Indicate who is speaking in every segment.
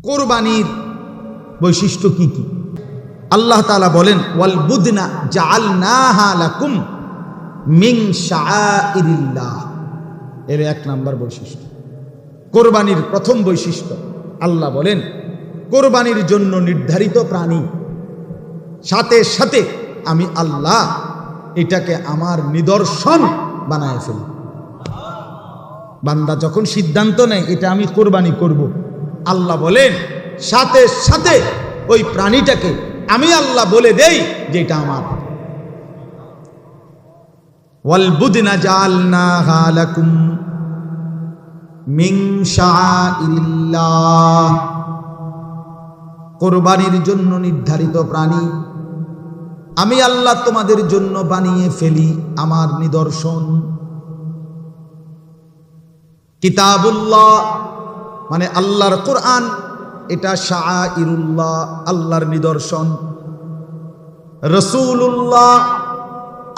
Speaker 1: কোরবানির বৈশিষ্ট্য কি কি? আল্লাহ তাআলা বলেন, ওয়াল বুদনা জাআলনাহা লাকুম মিন শাআইরিল্লাহ। এর এক নাম্বার বৈশিষ্ট্য, কোরবানির প্রথম বৈশিষ্ট্য। আল্লাহ বলেন, কোরবানির জন্য নির্ধারিত প্রাণী, সাথে সাথে আমি আল্লাহ এটাকে আমার নিদর্শন বানায় ফেলি। বান্দা যখন সিদ্ধান্ত নেয় এটা আমি কোরবানি করব, আল্লাহ বলেন সাথে সাথে ওই প্রাণীটাকে আমি আল্লাহ বলে দেই যে এটা আমার। ওয়াল বুদনা জাআলনাহা লাকুম মিন শাআইরিল্লাহ। কোরবানির জন্য নির্ধারিত প্রাণী আমি আল্লাহ তোমাদের জন্য বানিয়ে ফেলি আমার নিদর্শন। কিতাবুল্লাহ মানে আল্লাহর কোরআন, এটা শাআইরুল্লাহ, আল্লাহর নিদর্শন। রাসূলুল্লাহ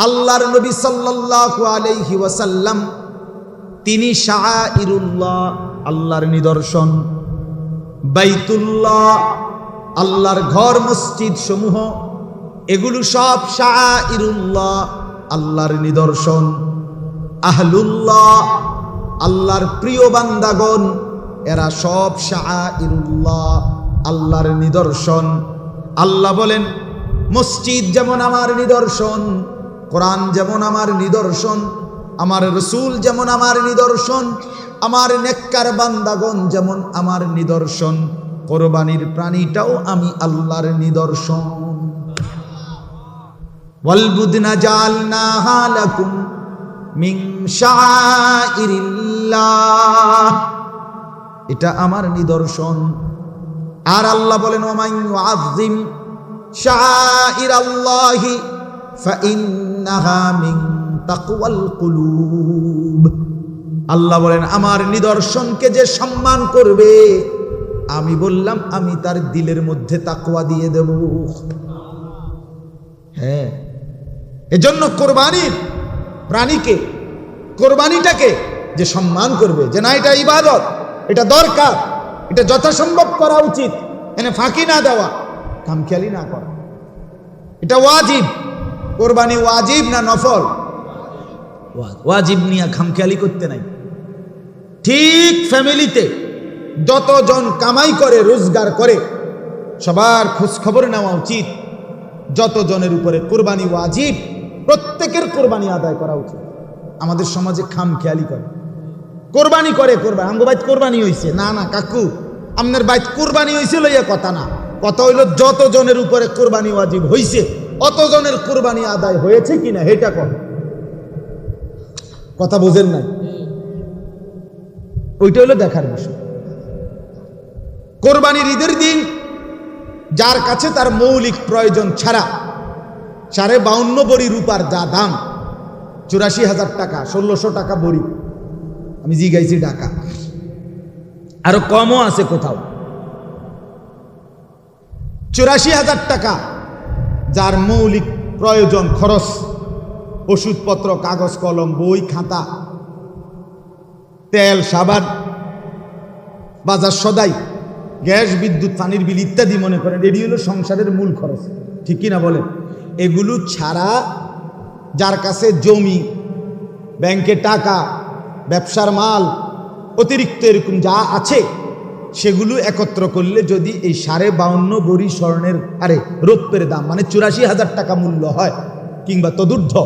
Speaker 1: আল্লাহর নবী সাল্লাল্লাহু আলাইহি ওয়াসাল্লাম, তিনি শাআইরুল্লাহ, আল্লাহর নিদর্শন। বাইতুল্লাহ আল্লাহর ঘর, মসজিদ সমূহ, এগুলো সব শাআইরুল্লাহ, আল্লাহর নিদর্শন। আহলুল্লাহ আল্লাহর প্রিয় বান্দাগণ, এরা সব শাআইরুল্লাহ, আল্লাহর নিদর্শন। আল্লাহ বলেন, মসজিদ যেমন আমার নিদর্শন, কোরআন যেমন আমার নিদর্শন, আমার রসুল যেমন আমার নিদর্শন, আমার নেককার বান্দাগণ যেমন আমার নিদর্শন, কোরবানির প্রাণীটাও আমি আল্লাহর নিদর্শন। ওয়াল বুদনা জাআলনাহা লাকুম মিন শাআইরিল্লাহ, এটা আমার নিদর্শন। আর আল্লাহ বলেন, ওমান ইউআযযিম শাআইরাল্লাহি ফাইন্নাহা মিন তাকওয়াল কুলুব। আল্লাহ বলেন, আমার নিদর্শনকে যে সম্মান করবে, আমি বললাম আমি তার দিলের মধ্যে তাকওয়া দিয়ে দেব। হ্যাঁ, এজন্য কোরবানির প্রাণীকে, কোরবানিটাকে যে সম্মান করবে, যে না এটা ইবাদত, এটা দরকার, এটা যথাসম্ভব করা উচিত, এনে ফাঁকি না দেওয়া, খামখেয়ালি না করা, এটা ওয়াজিব। কোরবানি ওয়াজিব না নফল? ওয়াজিব নিয়ে খামখেয়ালি করতে নাই। ঠিক ফ্যামিলিতে যতজন কামাই করে, রোজগার করে, সবার খোঁজ খবর নেওয়া উচিত। যতজনের উপরে কোরবানি ওয়াজিব, প্রত্যেকের কোরবানি আদায় করা উচিত। আমাদের সমাজে খামখেয়ালি করে, কোরবানি করে, কোরবানি আমগো বাইত কোরবানি হইছে, না না কাকু আপনার বাইত কোরবানি হইছে লইয়া কথা না, কথা হইল যতজনের উপরে কোরবানি ওয়াজিব হইছে অতজনের কোরবানি আদায় হয়েছে কিনা এটা কর। কথা বোঝেন নাই? ওইটা হলো দেখার বিষয়। কোরবানির ঈদের দিন যার কাছে তার মৌলিক প্রয়োজন ছাড়া 52.5 বড়ি রূপার যা দাম, 84,000 টাকা, 1600 টাকা বড়ি, আমি জিগাইছি টাকা, আরো কমও আছে কোথাও। 84,000 টাকা যার মৌলিক প্রয়োজন, খরচ, ওষুধপত্র, কাগজ কলম, বই খাতা, তেল সাবান, বাজার সদাই, গ্যাস বিদ্যুৎ পানির বিল ইত্যাদি, মনে করেন এটি হলো সংসারের মূল খরচ, ঠিক কিনা বলেন? এগুলো ছাড়া যার কাছে জমি, ব্যাংকে টাকা, ব্যবসার মাল, অতিরিক্ত এরকম যা আছে, সেগুলো একত্র করলে যদি এই 52.5 বড়ি স্বর্ণের রৌপ্যের দাম মানে 84,000 টাকা মূল্য হয় কিংবা তদূর্ধ্ব,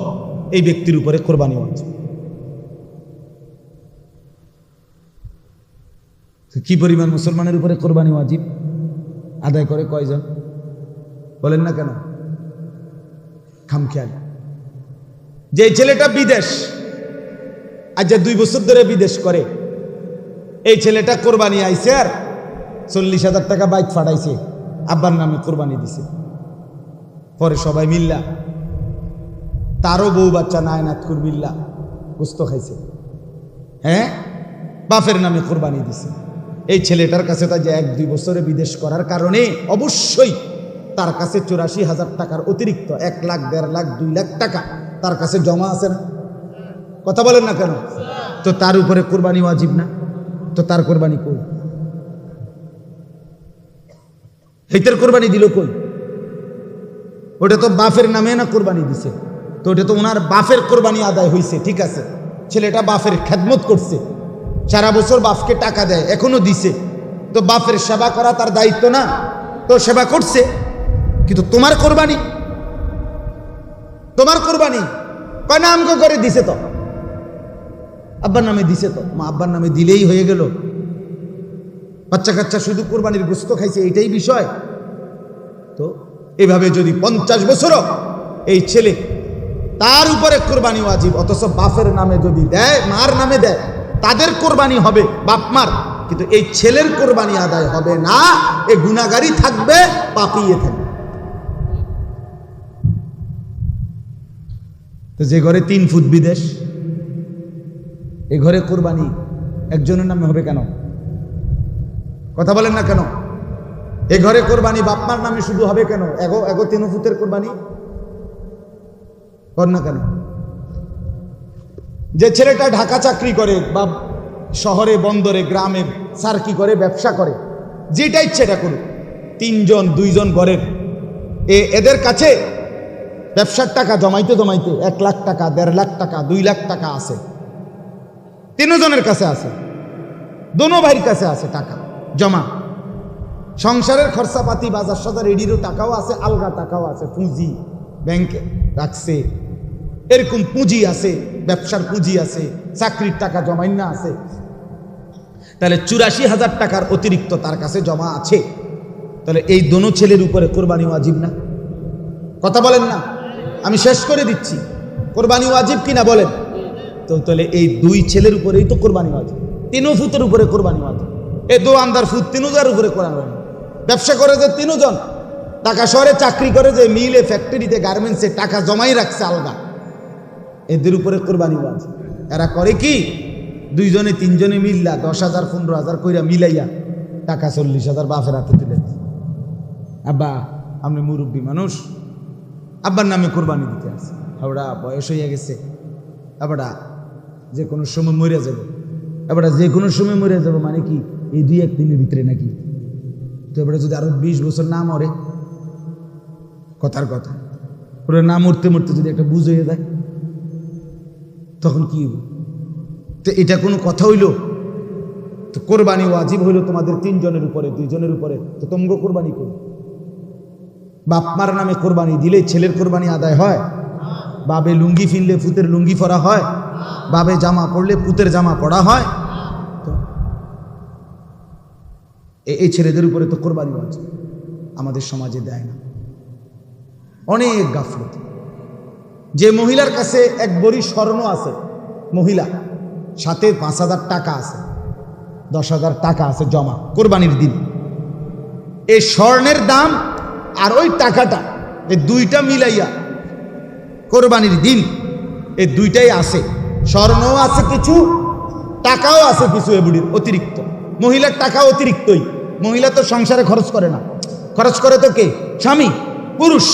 Speaker 1: এই ব্যক্তির উপরে কোরবানি ওয়াজিব। কি পরিমাণ মুসলমানের উপরে কোরবানি ওয়াজিব? আদায় করে কয়জন বলেন না কেন? খামখেয়াল। যে ছেলেটা বিদেশ, আজ 2 বছর ধরে বিদেশ করে, এই ছেলেটা কোরবানি আইছে আর 40,000 টাকা বাইক ফাটাইছে, আব্বার নামে কোরবানি দিছে। পরে সবাই মিল্লা, তারও বউ বাচ্চা নায়নাত করে মিল্লা গোস্ত খাইছে, হ্যাঁ, বাপের নামে কোরবানি দিছে। এই ছেলেটার কাছে তা যে 1-2 বছরে বিদেশ করার কারণে অবশ্যই তার কাছে 84,000 টাকার অতিরিক্ত 1 লাখ, 1.5 লাখ, 2 লাখ টাকা তার কাছে জমা আছে না? কথা বলেন না কেন? তো তার উপরে কোরবানি ওয়াজিব না? তো তার কোরবানি কই? হেতের কোরবানি দিল কই? ওটা তো বাপের নামে না কোরবানি দিছে, তো ওটা তো ওনার বাপের কোরবানি আদায় হয়েছে, ঠিক আছে। ছেলেটা বাপের খেদমত করছে, সারা বছর বাপকে টাকা দেয়, এখনো দিছে, তো বাপের সেবা করা তার দায়িত্ব না? তো সেবা করছে, কিন্তু তোমার কোরবানি, তোমার কোরবানি কয় না আমগো করে দিছে, তো আব্বার নামে দিছে, তো মা আব্বার নামে দিলেই হয়ে গেল। বাচ্চা কাচ্চা শুধু কোরবানির গোস্ত খাইছে, এইটাই বিষয়। তো এভাবে যদি 50 বছরও এই ছেলে, তার উপরে কোরবানি ওয়াজিব, অথচ বাপের নামে যদি দেয়, মার নামে দেয়, তাদের কোরবানি হবে বাপ মার, কিন্তু এই ছেলের কোরবানি আদায় হবে না। এ গুনাহগারই থাকবে, পাপিয়ে থাকবে। তো যে ঘরে 3 ফুট বিদেশ, এই ঘরে কোরবানি একজনের নামে হবে কেন? কথা বলেন না কেন? এ ঘরে কোরবানি বাপমার নামে শুধু হবে কেন? এগো 3 ফুটের কোরবানি কর না কেন? যে ছেলেটা ঢাকা চাকরি করে বা শহরে, বন্দরে, গ্রামে সার্কি করে, ব্যবসা করে, যেটা ইচ্ছে এটা করুক, 3 জন 2 জন ঘরের, এদের কাছে ব্যবসার টাকা জমাইতে জমাইতে 1 লাখ টাকা, 1.5 লাখ টাকা, 2 লাখ টাকা আছে, 3 জনের কাছে আছে, দোনো ভাইয়ের কাছে আছে টাকা জমা। সংসারের খরচাপাতি, বাজার সাজার রেডিরও টাকাও আছে, আলগা টাকাও আছে, পুঁজি ব্যাংকে রাখছে, এরকম পুঁজি আছে, ব্যবসার পুঁজি আছে, চাকরির টাকা জমাই না আছে। তাহলে 84,000 টাকার অতিরিক্ত তার কাছে জমা আছে। তাহলে এই দোনো ছেলের উপরে কোরবানি ওয়াজিব না? কথা বলেন না? আমি শেষ করে দিচ্ছি, কোরবানি ওয়াজিব কিনা বলেন তো? তাহলে এই 2 ছেলের উপরেই তো কোরবানি ওয়াজিব। 3 ফুটের উপরে কোরবানি ওয়াজিব। এই 2 আন্দার ফুট 3,000 উপরে কোরবানি। ব্যবসা করে যে 3 জন, ঢাকা শহরে চাকরি করে যে মিলে, ফ্যাক্টরিতে, গার্মেন্টসে টাকা জমাই রাখছে আলগা, এদের উপরে কোরবানি ওয়াজিব। এরা করে কি? 2 জনে 3 জনে মিল্লা 10,000 15,000 কইরা মিলাইয়া টাকা 40,000 বাপের হাতে তুলে দেয়। আব্বা, আপনি মুরব্বী মানুষ, আব্বার নামে কোরবানি দিতে আছে, আবড়া বয়স হইয়া গেছে, আবড়া যে কোনো সময় মরে যাবে, আবড়া যে কোনো সময় মরে যাবে, মানে কি এই 2-1 দিনের ভিতরে নাকি? তো এবারে যদি আরো 20 বছর না মরে, কথার কথা, ওরা না মরতে মরতে যদি একটা বুঝ হয়ে যায়, তখন কি হইব? তো এটা কোনো কথা হইল? তো কোরবানি ওয়াজিব হইল তোমাদের 3 জনের উপরে, 2 জনের উপরে, তো তোমগো কোরবানি করো। বাপমার নামে কোরবানি দিলে ছেলের কোরবানি আদায় হয়? বাবে লুঙ্গি ফিনলে ফুতের লুঙ্গি পরা হয়? বাবে জামা পড়লে পুতের জামা পড়া হয়? তো এই ছেলেদের উপরে তো কোরবানি ওয়াজিব, আমাদের সমাজে দেয় না। অনেক গাফলত। যে মহিলার কাছে 1 ভরি স্বর্ণ আছে, মহিলা সাথে 5,000 টাকা আছে, 10,000 টাকা আছে জমা কোরবানির দিন, এই স্বর্ণের দাম আর ওই টাকাটা, এই 2টা মিলাইয়া কোরবানির দিন এই 2টাই আছে, স্বর্ণও আছে কিছু, টাকাও আছে কিছু, এ বুড়ির অতিরিক্ত। মহিলার টাকা অতিরিক্তই, মহিলা তো সংসারে খরচ করে না, খরচ করে তো কে? স্বামী, পুরুষ।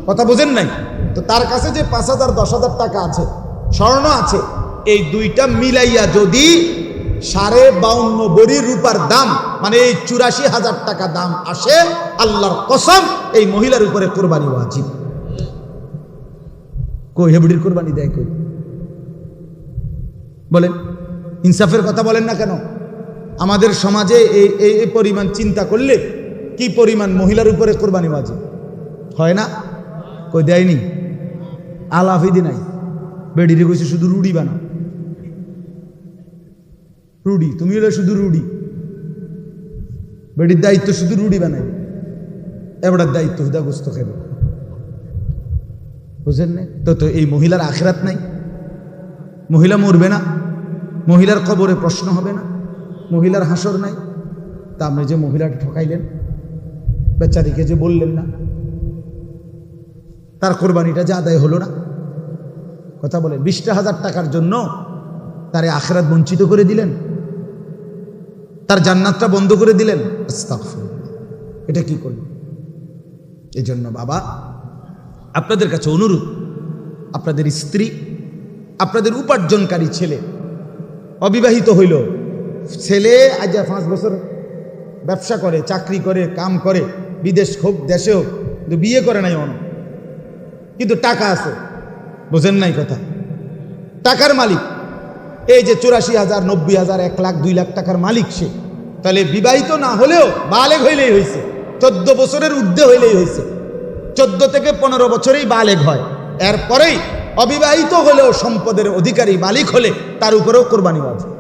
Speaker 1: কথা বোঝেন নাই? তো তার কাছে যে 5,000 10,000 টাকা আছে, স্বর্ণ আছে, এই 2টা মিলাইয়া যদি 52.5 ভরি রূপার দাম, মানে এই 84,000 টাকা দাম আসে, আল্লাহর কসম এই মহিলার উপরে কোরবানি ওয়াজিব। কই হেবুড়ির কোরবানি দেয় কই? বলেন, ইনসাফের কথা বলেন না কেন? আমাদের সমাজে এই পরিমাণ চিন্তা করলে কি পরিমাণ মহিলার উপরে কোরবানি ওয়াজিব হয় না? কই দেয়নি? আলাফিদি নাই, বেডিরে কইছে শুধু রুডি বানাও, রুডি, তুমি হলে শুধু রুডি, বেডির দায়িত্ব শুধু রুডি বানাই, এবারের দায়িত্ব হুদা গোস্ত খাবে, বুঝলেন না? তো এই মহিলার আখিরাত নাই, মহিলা মরবে না, মহিলার কবরে প্রশ্ন হবে না, মহিলার হাসর নাই। তা আপনি যে মহিলাটা ঠকাইলেন, বেচারিকে যে বললেন না, তার কোরবানিটা যে আদায় হলো না, কথা বলেন। 20,000 টাকার জন্য তার আখিরাত বঞ্চিত করে দিলেন, তার জান্নাতটা বন্ধ করে দিলেন। আস্তাগফিরুল্লাহ, এটা কি করলেন? এই জন্য বাবা, আপনাদের কাছে অনুরোধ, আপনাদের স্ত্রী, আপনাদের উপার্জনকারী ছেলে, অবিবাহিত হইল, ছেলে আজ 5 বছর ব্যবসা করে, চাকরি করে, কাম করে, বিদেশ হোক দেশে হোক, কিন্তু বিয়ে করে নাই অন, কিন্তু টাকা আছে। বোঝেন নাই কথা? টাকার মালিক। এই যে 84,000, 90,000, 1 লাখ, 2 লাখ টাকার মালিক সে। তাহলে বিবাহিত না হলেও বালেগ হইলেই হয়েছে, 14 বছরের ঊর্ধ্বে হইলেই হয়েছে। 14 থেকে 15 বছরেই বালেগ হয়। এরপরেই অবিবাহিত হলেও সম্পদের অধিকারী মালিক হলে তার উপরেও কোরবানি ওয়াজিব।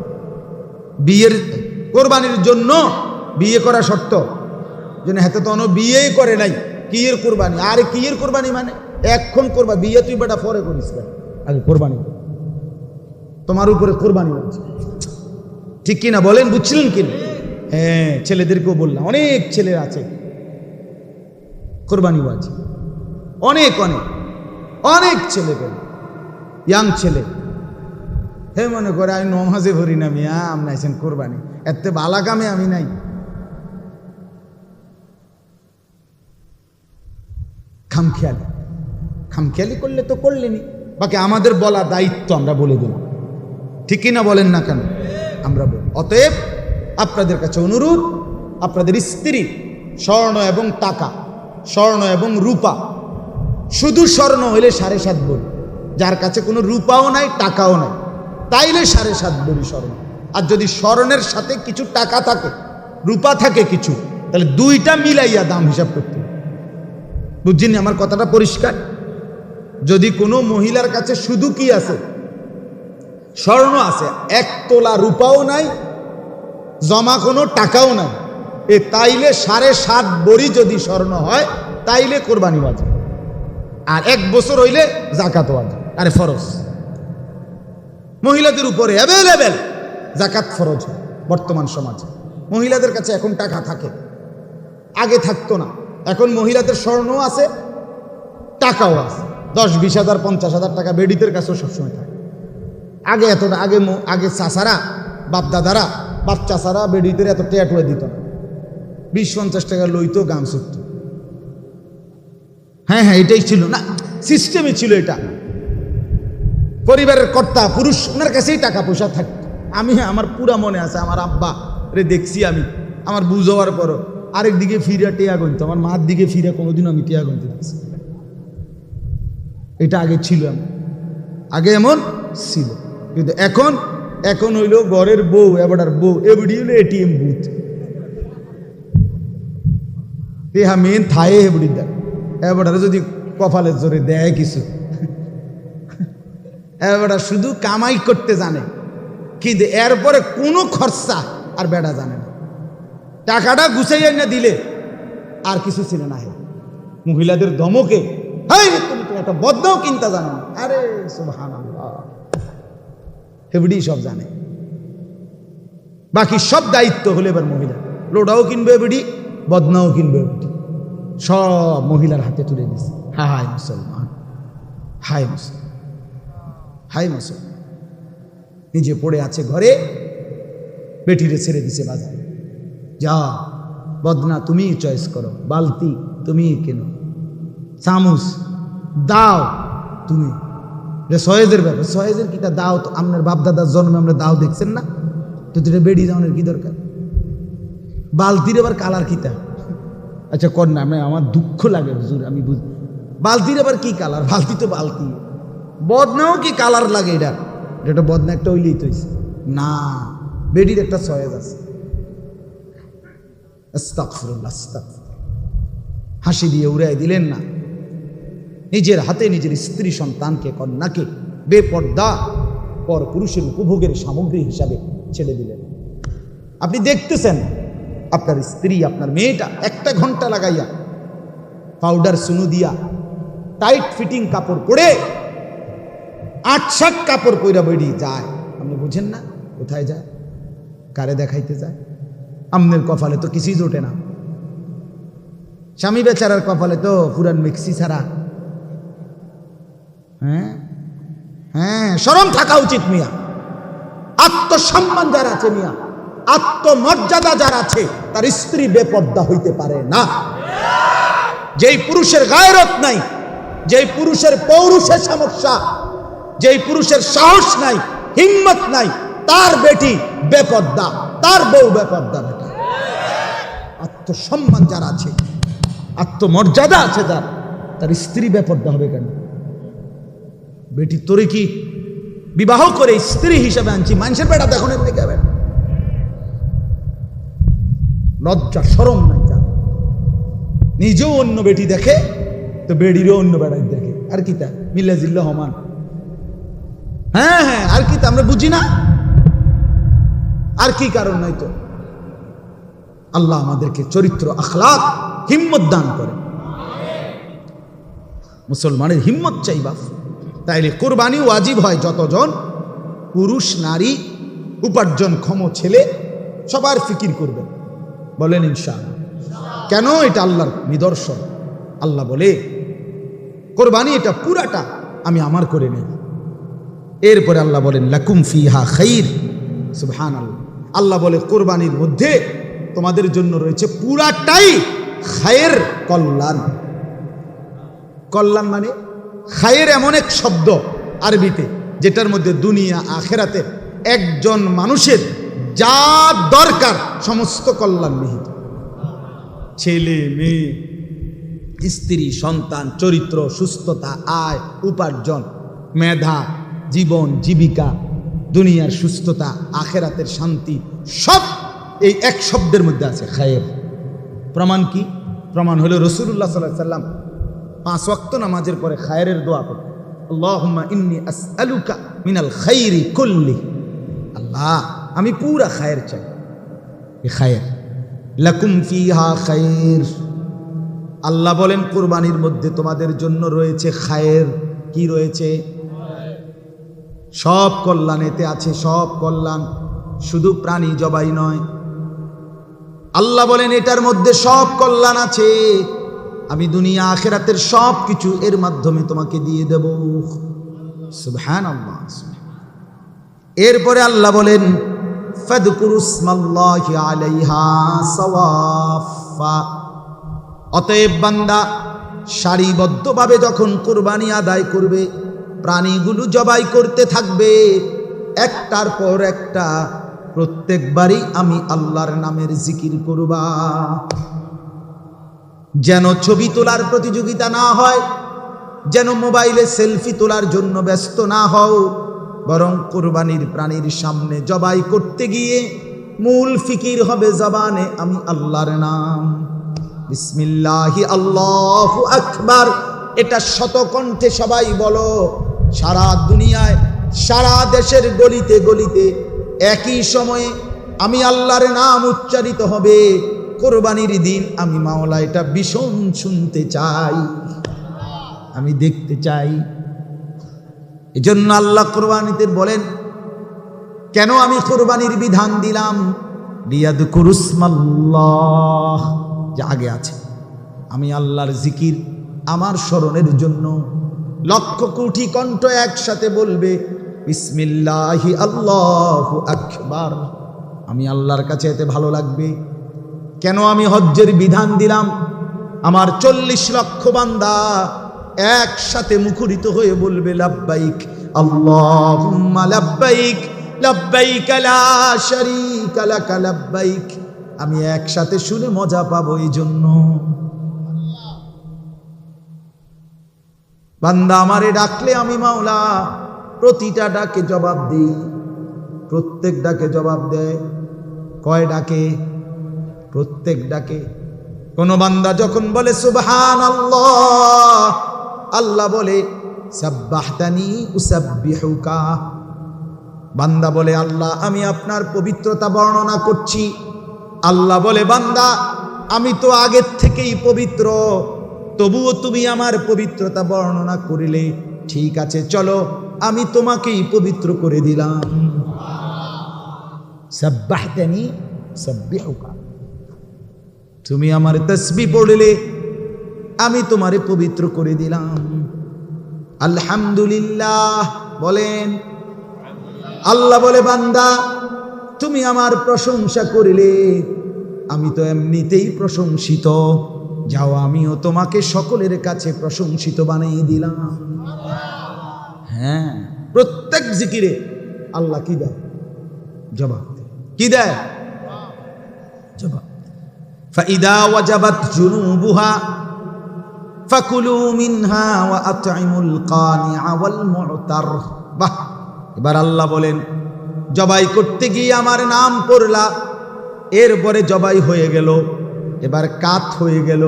Speaker 1: বিয়ের কোরবানির জন্য বিয়ে করা শর্ত। যেন হাতে তো বিয়েই করে নাই, কিয়ের কোরবানি? আরে কিয়ের কোরবানি মানে এখন করবা বিয়ে, তুই বেটা পরে করিস কেন? আগে কোরবানি কর, তোমার উপরে কোরবানি ওয়াজিব। ঠিক কিনা বলেন? বুঝছিলেন কিনা? হ্যাঁ, ছেলেদেরকেও বললাম, অনেক ছেলে আছে কোরবানি ওয়াজিব, অনেক অনেক অনেক ছেলে পেলে, ইয়াং ছেলে। হে মনে করে আমি নমাজে ভরি না মিয়া, আমনাইছেন কোরবানি, এতে বালা কামে আমি নাই। খামখেয়ালি, খামখেয়ালি করলে তো করলেনি। বাকি আমাদের বলা দায়িত্ব, আমরা বলে দিলাম। ঠিক কিনা বলেন না কেন? আমরা বলি। অতএব আপনাদের কাছে অনুরোধ, আপনাদের স্ত্রী স্বর্ণ এবং টাকা, স্বর্ণ এবং রূপা, শুধু স্বর্ণ হইলে 7.5 ভরি, যার কাছে কোনো রূপাও নাই টাকাও নাই তাইলে 7.5 ভরি স্বর্ণ। আর যদি স্বর্ণের সাথে কিছু টাকা থাকে, রূপা থাকে কিছু, তাহলে দুইটা মিলাইয়া দাম হিসাব করতে। বুঝছেন আমার কথাটা পরিষ্কার? যদি কোনো মহিলার কাছে শুধু কি আছে, স্বর্ণ আছে, 1 তোলা রূপাও নাই, জমা কোনো টাকাও নাই, তাইলে 7.5 ভরি যদি স্বর্ণ হয় তাইলে কোরবানি ওয়াজিব। আর 1 বছর হইলে যাকাত ওয়াজিব। আরে ফরজ, মহিলাদের উপরে অ্যাভেলেবেল যাকাত ফরজ হয় বর্তমান সমাজে। মহিলাদের কাছে এখন টাকা থাকে, আগে থাকতো না। এখন মহিলাদের স্বর্ণ আছে, টাকাও আছে, 10-20 হাজার 50 হাজার টাকা বেডিদের কাছেও সবসময় থাকে। আগে এত আগে চাচারা, বাপদাদারা, বাচ্চা ছাড়া বেডিদের এত টেয়াটুয়ে দিত না, 20-50 টাকা লইতো, গাম ছুটত। হ্যাঁ হ্যাঁ, এটাই ছিল না, সিস্টেমই ছিল এটা। পরিবারের কর্তা পুরুষ, ওনার কাছেই টাকা পয়সা থাকতো। আমি আমার পুরা মনে আছে, আমার আব্বা রে দেখছি আমি, আমার বুঝ হওয়ার পরও আরেক দিকে ফিরে টেয়া গণিত, আমার মার দিকে ফিরে কোনোদিন আমি টেয়া গণিতে দেখছি। এটা আগে ছিল, আগে এমন ছিল। কিন্তু এখন এখন হইল ঘরের বউ, এবারের বউ, এবারই হইলো এটিএম বুথ। মেন থায়ে হেবড়ি দেয়, এবারে যদি কপালের জোরে দেয় কিছু, এবারে শুধু কামাই করতে জানে, কিন্তু এরপরে কোনো খরচা আর বেড়া জানে না। টাকাটা গুছাইয়া না দিলে আর কিছু ছিল না। মহিলাদের ধমকে, তুমি তো একটা বদনাও কিনতে জানো না। আরে সুবহানাল্লাহ, হেবড়ি সব জানে। বাকি সব দায়িত্ব হলে এবার মহিলা, লোডাও কিনবে এবডি, বদনাও কিনবে এবডি, সব মহিলার হাতে তুলে দিচ্ছে। হায় মুসলমান, হায় মুসলমান, হায় মুসলমান। নিজে পড়ে আছে ঘরে, বেটিরে ছেড়ে দিছে বাজারে, যা বদনা তুমি চয়েস করো, বালতি তুমি কেনো, চামচ দাও তুমি। সয়েজের ব্যাপার, সয়েজের কিটা দাও তো, আপনার বাপদাদার জন্মে আমরা দাও দেখছেন না, তো তুই বেড়ি যাওয়ার কি দরকার? বালতির আবার কালার কিটা? আচ্ছা কর না, আমার দুঃখ লাগে হুজুর, আমি বুঝি বালতির আবার কি কালার? বালতি তো বালতি। বদনাও কি কালার লাগে? এটা বদনা একটা ওইলেই তো না, বেডির একটা সয়েজ আছে। আস্তাগফিরুল্লাহ, আস্তাগফিরুল্লাহ। হাসি দিয়ে উড়াই দিলেন না, নিজের হাতে নিজের স্ত্রী সন্তানকে, কন্যাকে বেপর্দা পর পুরুষের উপভোগের সামগ্রী হিসাবে ছেড়ে দিলেন। আপনি দেখতেছেন আপনার স্ত্রী, আপনার মেয়েটা 1 ঘন্টা লাগাইয়া পাউডার সুনু দিয়া টাইট ফিটিং কাপড় পরে 8-7 কাপড় পইরা বেরিয়ে যায়। আপনি বুঝেন না কোথায় যায়, কারে দেখাইতে যায়? আমনের কপালে তো কিছুই জোটে না। স্বামী বেচারার কপালে তো পুরান মিক্সি ছাড়া। হ্যাঁ হ্যাঁ, শরম থাকা উচিত মিয়া। আত্মসম্মান যার আছে মিয়া, আত্মমর্যাদা যার আছে, তার স্ত্রী বেপর্দা হইতে পারে না। যেই পুরুষের গায়রত নাই, যেই পুরুষের পৌরুষের সমস্যা, যেই পুরুষের সাহস নাই, হিম্মত নাই, তার বেটি বেপর্দা, তার বউ বেপর্দা। বেটা আত্মসম্মান যার আছে, আত্মমর্যাদা আছে, তার স্ত্রী বেপর্দা হবে কেন? বেটি তোরে কি বিবাহ করে স্ত্রী হিসাবে আনছি, মানুষের বেটা দেখো দিকে লজ্জা শরম নাই তার। নিজেও অন্য বেটি দেখে তো বেডিরও অন্য বেড়াই দেখে, আর কি তা মিল্লা জিল্লা হমান। হ্যাঁ হ্যাঁ, আর কি তা আমরা বুঝি না, আর কি কারণ নাই তো? আল্লাহ আমাদেরকে চরিত্র, আখলাক, হিম্মত দান করে। মুসলমানের হিম্মত চাই বাপ। তাইলে কোরবানি ওয়াজিব হয় যতজন পুরুষ, নারী, উপার্জনক্ষম ছেলে সবার ফিকির করবেন, বলেন ইনশাআল্লাহ। কেন? এটা আল্লাহর নিদর্শন। আল্লাহ বলে কোরবানি এটা পুরাটা আমি আমার করে নেই। এরপরে আল্লাহ বলেন লাকুম ফিহা খাইর, সুবহানাল্লাহ। আল্লাহ বলে কোরবানির মধ্যে তোমাদের জন্য রয়েছে পুরাটাই খায়ের, কল্যাণ। কল্যাণ মানে খায়ের এমন এক শব্দ আরবিতে যেটার মধ্যে দুনিয়া আখেরাতে একজন মানুষের যা দরকার সমস্ত কল্যাণ নিহিত। ছেলে, মেয়ে, স্ত্রী, সন্তান, চরিত্র, সুস্থতা, আয়, উপার্জন, মেধা, জীবন, জীবিকা, দুনিয়ার সুস্থতা, আখেরাতের শান্তি, সব এই এক শব্দের মধ্যে আছে, খায়ের। প্রমাণ কি? প্রমাণ হলো রাসূলুল্লাহ সাল্লাল্লাহু আলাইহি ওয়াসাল্লাম 5 ওয়াক্ত নামাজের পরে খায়েরের দোয়া করতেন। আল্লাহুম্মা ইন্নী আসআলুকা মিনাল খাইরি কুল্লি। আল্লাহ, আমি পুরা খায়ের চাই। এই খায়ের, লাকুম ফিহা খাইর। আল্লাহ বলেন কুরবানির মধ্যে তোমাদের জন্য রয়েছে খায়ের। কি রয়েছে? সব কল্যাণ এতে আছে, সব কল্যাণ, শুধু প্রাণী জবাই নয়। আল্লাহ বলেন এটার মধ্যে সব কল্যাণ আছে, আমি দুনিয়া আখেরাতের সব কিছু এর মাধ্যমে তোমাকে দিয়ে দেব। সুবহানাল্লাহ। এরপরে আল্লাহ বলেন ফাযকুরুসমাল্লাহি আলাইহা সাওয়াফা। অতএব বান্দা সারিবদ্ধভাবে যখন কুরবানি আদায় করবে, প্রাণীগুলো জবাই করতে থাকবে একটার পর একটা, প্রত্যেকবারই আমি আল্লাহর নামের জিকির করবা। যেন ছবি তোলার প্রতিযোগিতা না হয়, যেন মোবাইলে সেলফি তোলার জন্য ব্যস্ত না হও, বরং কুরবানির প্রাণীর সামনে জবাই করতে গিয়ে মূল ফিকির হবে জবানে আমি আল্লাহর নাম, বিসমিল্লাহি আল্লাহু আকবার। এটা শতকণ্ঠে সবাই বলো, সারা দুনিয়ায়, সারা দেশের গলিতে গলিতে একই সময়ে আমি আল্লাহর নাম উচ্চারিত হবে। কোরবানির দিন আমি মাওলা এটা ভীষণ শুনতে চাই, আমি দেখতে চাই। এজন্য আল্লাহ কোরবানিতে বলেন, কেন আমি কোরবানির বিধান দিলাম? লিয়াযকুরুসমাল্লাহ, যা আগে আছে, আমি আল্লাহর জিকির, আমার স্মরণের জন্য লক্ষ কোটি কণ্ঠ একসাথে বলবে বিসমিল্লাহি আল্লাহু আকবার। আমি আল্লাহর কাছে এতে ভালো লাগবে। কেন আমি হজ্জের বিধান দিলাম? আমার 40 লক্ষ বান্দা একসাথে মুখরিত হয়ে বলবে লাব্বাইক আল্লাহুম্মা লাব্বাইক, লাব্বাইক লা শারীকা লাকা লাব্বাইক। আমি একসাথে শুনে মজা পাবো। এই জন্য বান্দা আমারে ডাকলে আমি মাওলা প্রতিটা ডাকে জবাব দিই। প্রত্যেক ডাকে জবাব দেয়। কয় ডাকে? প্রত্যেক ডাকে। কোন বান্দা যখন বলে সুবহানাল্লাহ, আল্লাহ বলে সাব্বাহতানি উসাব্বিহুকা। বান্দা বলে আল্লাহ আমি আপনার পবিত্রতা বর্ণনা করছি। আল্লাহ বলে বান্দা আমি তো আগের থেকেই পবিত্র, তবুও তুমি আমার পবিত্রতা বর্ণনা করিলে, ঠিক আছে চলো আমি তোমাকেই পবিত্র করে দিলাম। সাব্বাহতানি উসাব্বিহুকা, তুমি আমার তাসবিহ পড়লে আমি তোমারে পবিত্র করে দিলাম। আলহামদুলিল্লাহ বলেন। আল্লাহ বলে বান্দা তুমি আমার প্রশংসা করিলে আমি তো এমনিতেই প্রশংসিত, যাও আমিও তোমাকে সকলের কাছে প্রশংসিত বানিয়ে দিলাম। হ্যাঁ, প্রত্যেক জিকিরে আল্লাহ কি দেয়? জবাব দেয়। কি দেয়? জবাব। ফাইদা ওয়াজাবাত জুনুবুহা, ফাকুলু মিনহা ওয়া আত'ইমুল কানিআ ওয়াল মু'তার। বাহ, এবার আল্লাহ বলেন জবাই করতে গিয়ে আমার নাম পড়লা, এরপরে জবাই হয়ে গেল, এবার কাত হয়ে গেল,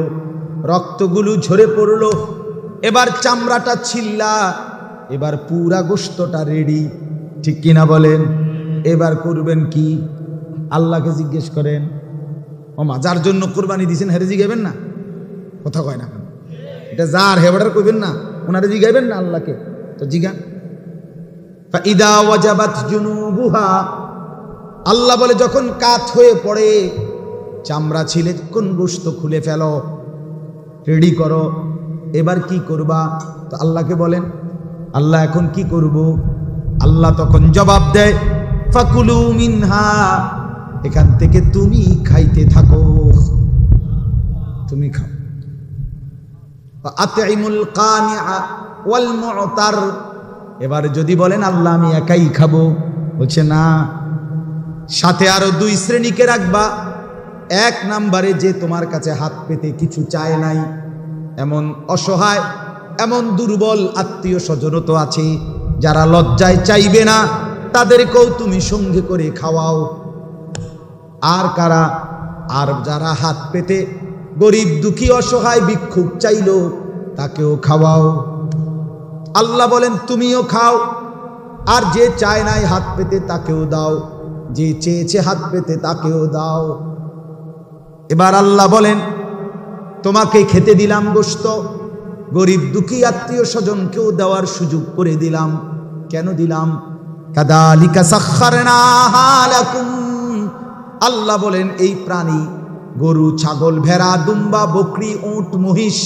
Speaker 1: রক্তগুলো ঝরে পড়লো, এবার চামড়াটা ছিল্লা, এবার পুরা গোশতটা রেডি, ঠিক কিনা বলেন? এবার করবেন কি? আল্লাহকে জিজ্ঞেস করেন। ওমা, যার জন্য কোরবানি দিয়েছেন হেরে জিগাইবেন না? কথা কয় না কেন? এটা যার হেবাটার কইবেন না, ওনারে জিগাইবেন না আল্লাহকে? তো জিগান। ফাইদা ওয়াজাবাত জুনুবুহা, আল্লাহ বলে যখন কাত হয়ে পড়ে, চামড়া ছিলে কোন গোশত খুলে ফেলো, রেডি করো, এবার কি করবা? তো আল্লাহকে বলেন আল্লাহ এখন কি করব? আল্লাহ তখন জবাব দেয় ফাকুলু মিনহা, এখান থেকে তুমি খাইতে থাকো, তুমি খাও। আত'ইমুল কানিআ ওয়াল মু'তার, এবার যদি বলেন আল্লাহ আমি একাই খাবো, বলছে না, সাথে আরো 2 শ্রেণীকে রাখবা। 1 নম্বরে যে তোমার কাছে হাত পেতে কিছু চায় নাই, এমন অসহায়, এমন দুর্বল আত্মীয় স্বজন তো আছে যারা লজ্জায় চাইবে না, তাদেরকেও তুমি সঙ্গে করে খাওয়াও। আর কারা? আর যারা হাত পেতে গরিব দুঃখী অসহায় ভিক্ষুক চাইলো, তাকেও খাওয়াও। আল্লাহ বলেন তুমিও খাও, আর যে চায় নাই হাত পেতে তাকেও দাও, যে চেয়েছে হাত পেতে তাকেও দাও। এবার আল্লাহ বলেন তোমাকে খেতে দিলাম গোশত, গরিব দুঃখী আত্মীয় স্বজনকেও দেওয়ার সুযোগ করে দিলাম। কেন দিলাম? কাযালিকা সাখখারনাহা লাকুম, আল্লাহ বলেন এই প্রাণী, গরু, ছাগল, ভেড়া, দুম্বা, বকরি, উট, মহিষ,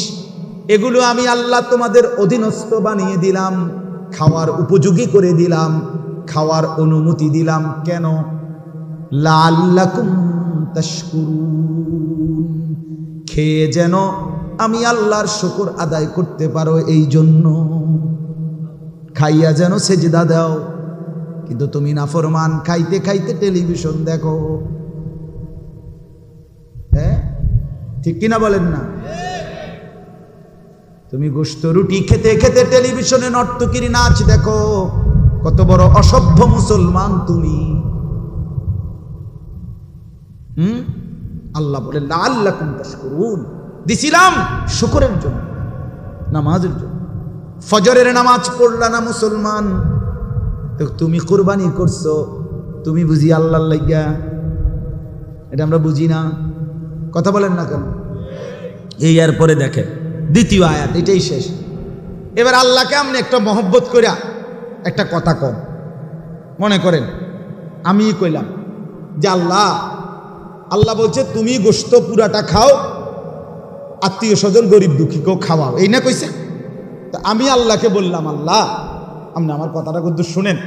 Speaker 1: এগুলো আমি আল্লাহ তোমাদের অধীনস্থ বানিয়ে দিলাম, খাওয়ার উপযোগী করে দিলাম, খাওয়ার অনুমতি দিলাম। কেন? লাআল্লাকুম তাশকুরুন, খেয়ে যেন আমি আল্লাহর শুকর আদায় করতে পারো, এই জন্য খাইয়া যেন সেজদা দাও। কিন্তু তুমি নাফরমান, খাইতে খাইতে টেলিভিশন দেখো। হ্যাঁ, ঠিক কিনা বলেন না? তুমি গোশত রুটি খেতে খেতে টেলিভিশনে নর্তকীর নাচ দেখো, কত বড় অসভ্য মুসলমান তুমি। আল্লাহ বলে লাআল্লাকুম তাশকুরুন, দিছিলাম শুকরের জন্য, নামাজের জন্য। ফজরের নামাজ পড়লা না মুসলমান, তো তুমি কুরবানি করছো, তুমি বুঝি আল্লাহর লাগিয়া? এটা আমরা বুঝি না, কথা বলেন না কেন? এই এরপরে দেখেন দ্বিতীয় আয়াত, এটাই শেষ। এবার আল্লাহকে আপনি একটা মহব্বত করিয়া একটা কথা কম, মনে করেন আমি কইলাম যে আল্লাহ, আল্লাহ বলছে তুমি গোশত পুরাটা খাও, আত্মীয় স্বজন গরিব দুঃখীকেও খাওয়াও, এই না কইছে? তা আমি আল্লাহকে বললাম আল্লাহ, আপনি আমার কথাটা কিন্তু শুনেন,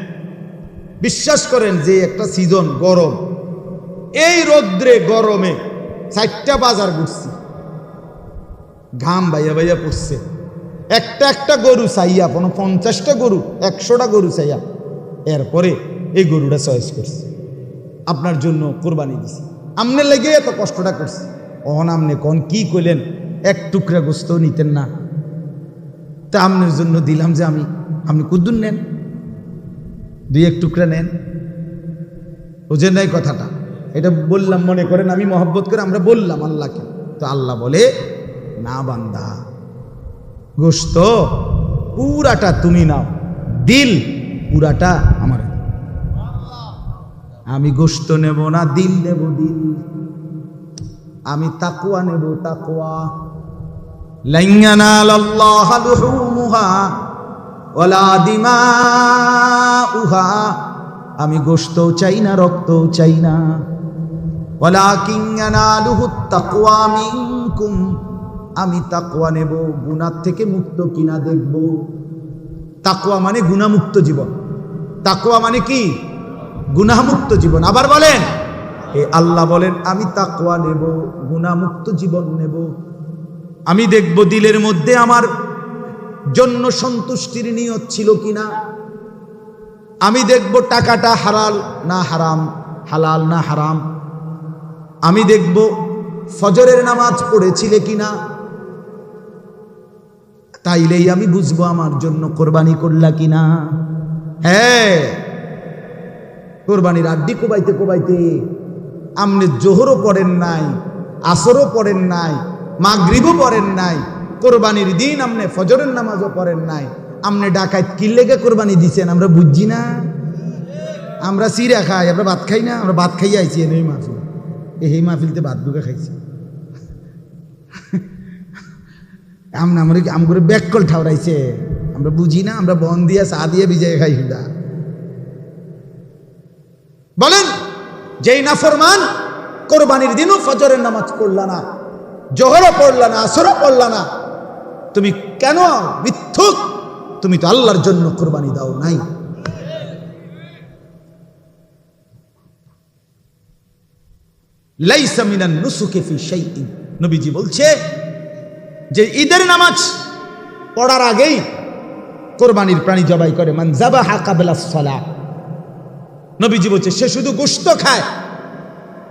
Speaker 1: বিশ্বাস করেন যে একটা সিজন গরম, এই রৌদ্রে গরমে 4টা বাজার ঘুরছি, ঘাম বাইয়া বাইয়া পড়ছে, একটা গরু চাইয়া, 50টা গরু, 100টা গরু চাইয়া, এরপরে এই গরুটা চয়েস করছি, আপনার জন্য কোরবানি দিছি, আমনে লেগে এত কষ্টটা করছি। অহন আমনে কোন কি কইলেন, 1 টুকরা গোশত নিতেন না, তা আমনের জন্য দিলাম যে আমি, আপনি কুদ্দুন নেন, 2-1 টুকরা নেন, বুঝেন নাই কথাটা? এটা বললাম, মনে করেন আমি মহব্বত করে আমরা বললাম আল্লাহকে। তো আল্লাহ বলে না বান্দা, গোশত পুরাটা তুমি নাও, দিল পুরাটা আমার। আমি গোশত নেব না, দিল নেব, দিল। আমি তাকওয়া নেব, তাকওয়া। লান ইয়ানালাল্লাহা লুহুমুহা ওয়ালা দিমাউহা, আমি গোশতও চাই না, রক্তও চাই না। ওয়ালাকিন ইয়ানালুহুত তাকওয়া মিনকুম, আমি তাকওয়া নেব, গুনাহ থেকে মুক্ত কিনা দেখব। তাকওয়া মানে গুনাহমুক্ত জীবন, তাকওয়া মানে কি? গুনাহমুক্ত জীবন। আবার বলেন, এ আল্লাহ বলেন আমি তাকওয়া নেব, গুনাহমুক্ত জীবন নেব। আমি দেখব দিলের মধ্যে আমার জন্য সন্তুষ্টির নিয়ত ছিল কিনা। আমি দেখব টাকাটা হালাল না হারাম, হালাল না হারাম। আমি দেখব ফজরের নামাজ পড়েছিলে কিনা। তাইলেই আমি বুঝবো আমার জন্য কোরবানি করলা কিনা। হ্যাঁ, কোরবানির আড্ডি কোবাইতে কোবাইতে আমনে জোহরও পড়েন নাই, আসরও পড়েন নাই, মাগরিবও পড়েন নাই, কোরবানির দিন আমনে ফজরের নামাজও পড়েন নাই, আমনে ডাকাত কি লেগে কোরবানি দিছেন আমরা বুঝছি না। আমরা সিরা খাই, আমরা ভাত খাই না, আমরা ভাত খাইয়ে আইছি এই মাহফিল, এই মাহফিলতে ভাত ঢুকে খাইছি। আমগুলো ব্যাককল ঠাউরাইছে, আমরা বুঝি না, আমরা বন দিয়া চা দিয়ে ভিজাই খাই। সুদা বলেন, যেই নাফরমান কোরবানির দিনও ফজরের নামাজ পড়লা না, জোহরও পড়লা না, আসরও পড়লা না, তুমি কেন মিথ্যুক? তুমি তো আল্লাহর জন্য কোরবানি দাও নাই। লাইসা মিনান নুসুকি ফি শাইইন, নবীজি বলছে যে ঈদের নামাজ পড়ার আগেই কোরবানির প্রাণী জবাই করে, মান যাবাহা ক্বাবলাস সালাহ, নবীজি বলছে সে শুধু গোশত খায়,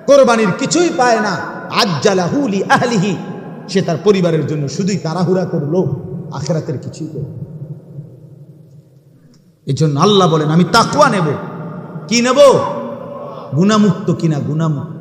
Speaker 1: কোরবানির কিছুই পায় না। আজ্জালাহু লি আহলিহি, সে তার পরিবারের জন্য শুধুই তাড়াহুড়া করলো, আখিরাতের কিছুই করল। এজন্য আল্লাহ বলেন আমি তাকওয়া নেব। কি নেব? গুনাহমুক্ত কিনা? গুনাহমুক্ত।